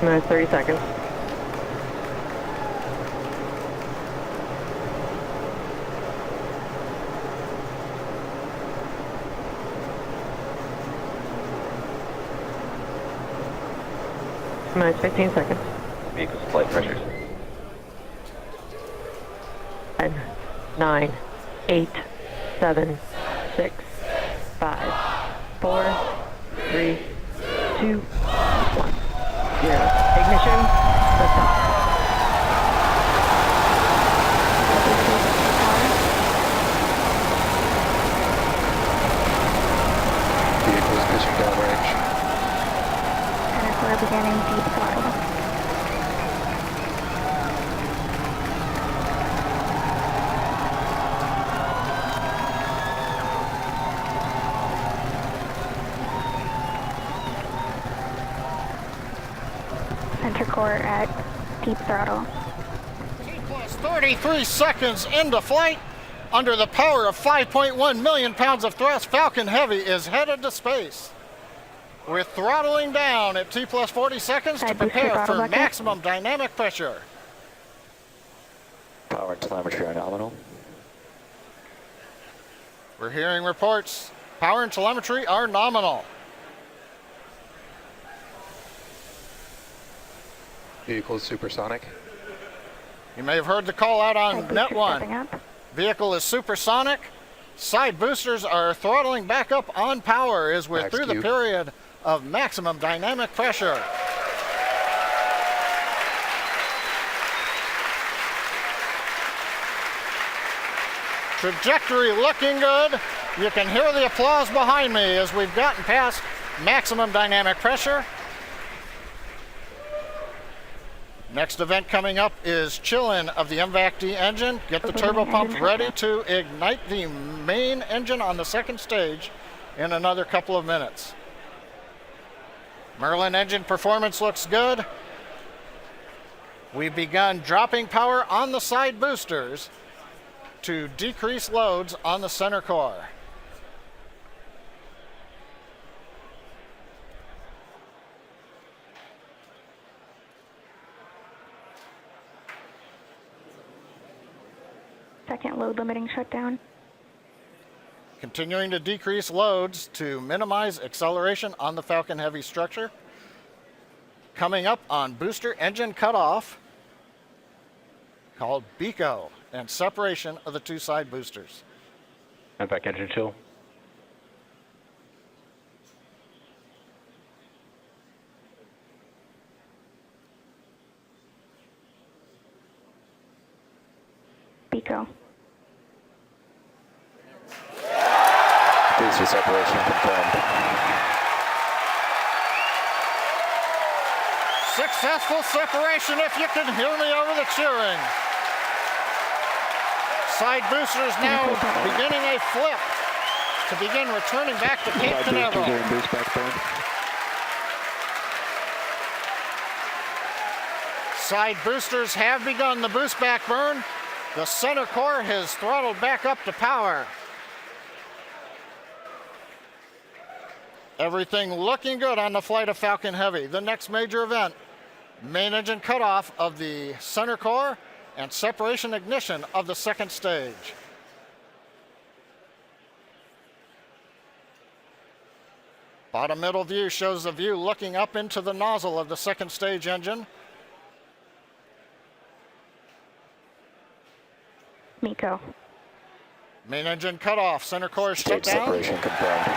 Minutes, 30 seconds. Minutes, 15 seconds. Vehicle's flight pressures. 10, 9, 8, 7, 6, 5, 4, 3, 2, 1, 0. Ignition, lift off. Vehicles pitching downrange. And we're beginning deep throttle. Center core at deep throttle. Plus 33 seconds into flight. Under the power of 5.1 million pounds of thrust, Falcon Heavy is headed to space. We're throttling down at T plus 40 seconds to prepare for maximum dynamic pressure. Power and telemetry are nominal. We're hearing reports. Power and telemetry are nominal. Vehicle is supersonic. You may have heard the call out on net one. Vehicle is supersonic. Side boosters are throttling back up on power as we're through the period of maximum dynamic pressure. Trajectory looking good. You can hear the applause behind me as we've gotten past maximum dynamic pressure. Next event coming up is chill-in of the MVAC-D engine. Get the turbo pump ready to ignite the main engine on the second stage in another couple of minutes. Merlin engine performance looks good. We've begun dropping power on the side boosters to decrease loads on the center core. Second load limiting shutdown. Continuing to decrease loads to minimize acceleration on the Falcon Heavy structure. Coming up on booster engine cutoff, called BECO, and separation of the two side boosters. MVAC engine chill. BECO. Booster separation confirmed. Successful separation, if you can hear me over the cheering. Side boosters now beginning a flip to begin returning back to Cape Canaveral. Side boosters have begun the boost back burn. The center core has throttled back up to power. Everything looking good on the flight of Falcon Heavy. The next major event, main engine cutoff of the center core and separation ignition of the second stage. Bottom middle view shows the view looking up into the nozzle of the second stage engine. MECO. Main engine cutoff, center core is shut Stage down. separation confirmed.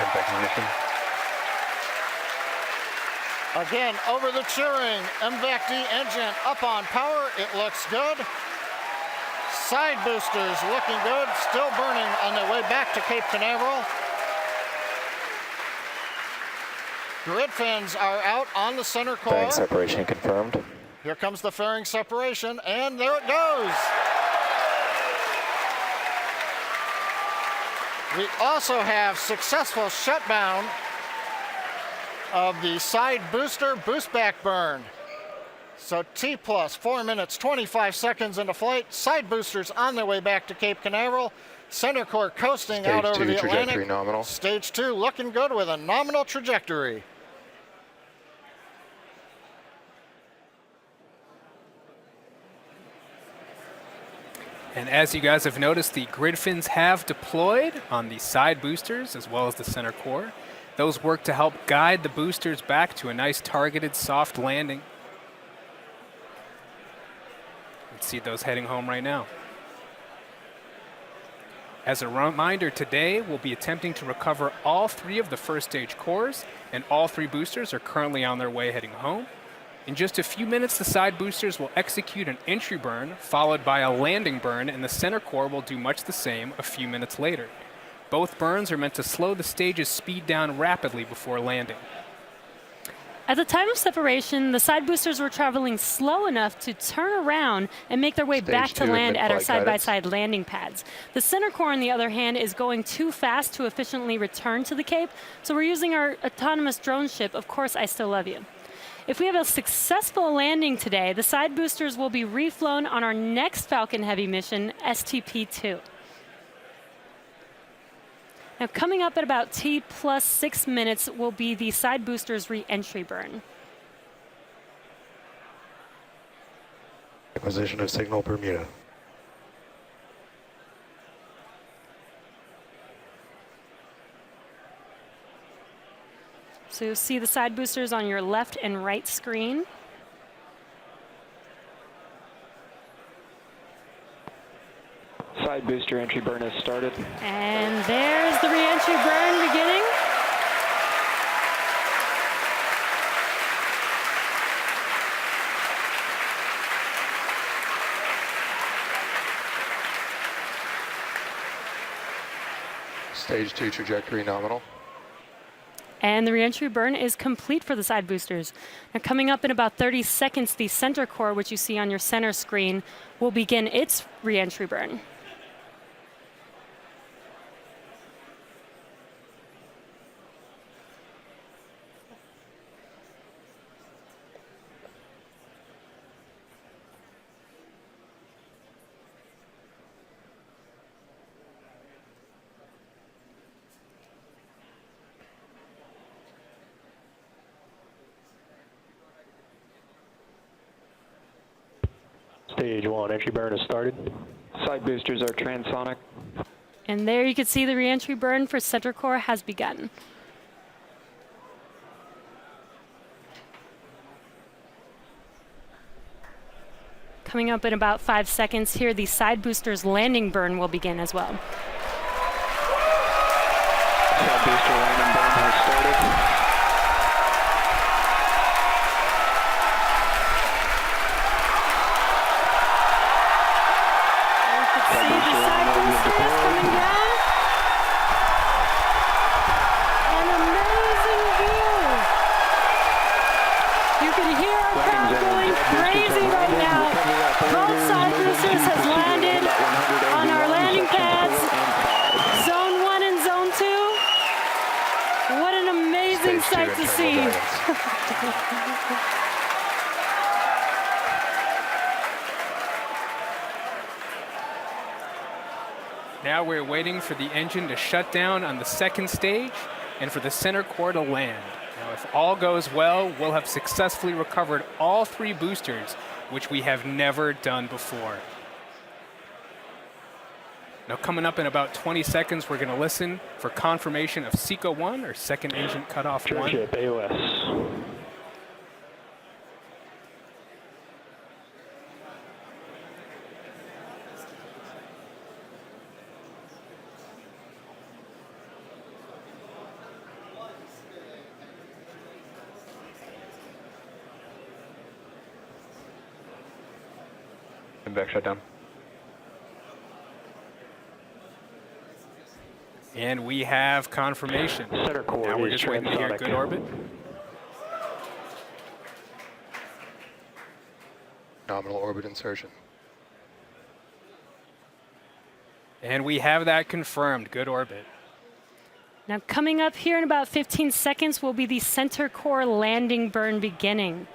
MVAC ignition. Again, over the cheering, MVAC-D engine up on power. It looks good. Side boosters looking good, still burning on their way back to Cape Canaveral. Grid fins are out on the center core. Fairing separation confirmed. Here comes the fairing separation, and there it goes. We also have successful shutdown of the side booster boost back burn. So T plus 4 minutes, 25 seconds into flight. Side boosters on their way back to Cape Canaveral. Center core coasting out over the trajectory Atlantic. nominal. Stage 2 looking good with a nominal trajectory. And as you guys have noticed, the grid fins have deployed on the side boosters as well as the center core. Those work to help guide the boosters back to a nice targeted soft landing. Let's see those heading home right now. As a reminder, today we'll be attempting to recover all 3 of the first stage cores, and all 3 boosters are currently on their way heading home. In just a few minutes, the side boosters will execute an entry burn, followed by a landing burn, and the center core will do much the same a few minutes later. Both burns are meant to slow the stage's speed down rapidly before landing. At the time of separation, the side boosters were traveling slow enough to turn around and make their way Stage back to 2 land at our mid-flight side-by-side landing pads. The center core, on the other hand, is going too fast to efficiently return to the Cape, so we're using our autonomous drone ship, Of Course I Still Love You. If we have a successful landing today, the side boosters will be reflown on our next Falcon Heavy mission, STP-2. Now, coming up at about T plus 6 minutes will be the side boosters re-entry burn. Acquisition of signal Bermuda. So you'll see the side boosters on your left and right screen. Side booster entry burn has started. And there's the re-entry burn beginning. Stage 2 trajectory nominal. And the re-entry burn is complete for the side boosters. Now, coming up in about 30 seconds, the center core, which you see on your center screen, will begin its re-entry burn. Stage 1 entry burn has started. Side boosters are transonic. And there you can see the re-entry burn for center core has begun. Coming up in about 5 seconds here, the side boosters landing burn will begin as well. Side booster landing burn has started. Sight to see. Now we're waiting for the engine to shut down on the second stage and for the center core to land. Now, if all goes well, we'll have successfully recovered all 3 boosters, which we have never done before. Now, coming up in about 20 seconds, we're going to listen for confirmation of SECO 1, or second engine cutoff 1. Churchip, AOS. And back shutdown. And we have confirmation. Center core Now we're is just waiting to hear transonic. good orbit. Nominal orbit insertion. And we have that confirmed. Good orbit. Now, coming up here in about 15 seconds will be the center core landing burn beginning.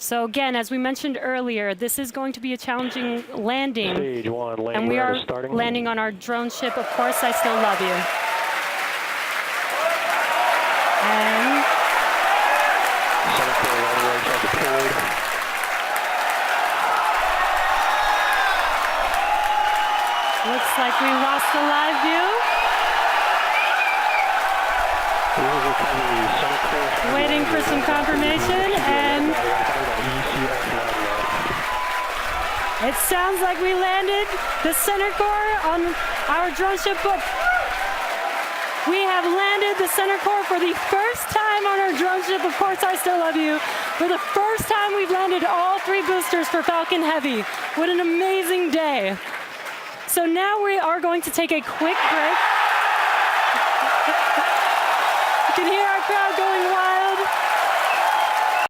So again, as we mentioned earlier, this is going to be a challenging landing. Stage 1, landing And we are starting. landing on our drone ship. Of course, I still love you. And Center core running rates are deployed. looks like we lost the live view. Waiting for some confirmation, and it sounds like we landed the center core on our drone ship. We have landed the center core for the first time on our drone ship. Of course, I still love you. For the first time, we've landed all 3 boosters for Falcon Heavy. What an amazing day. So now we are going to take a quick break.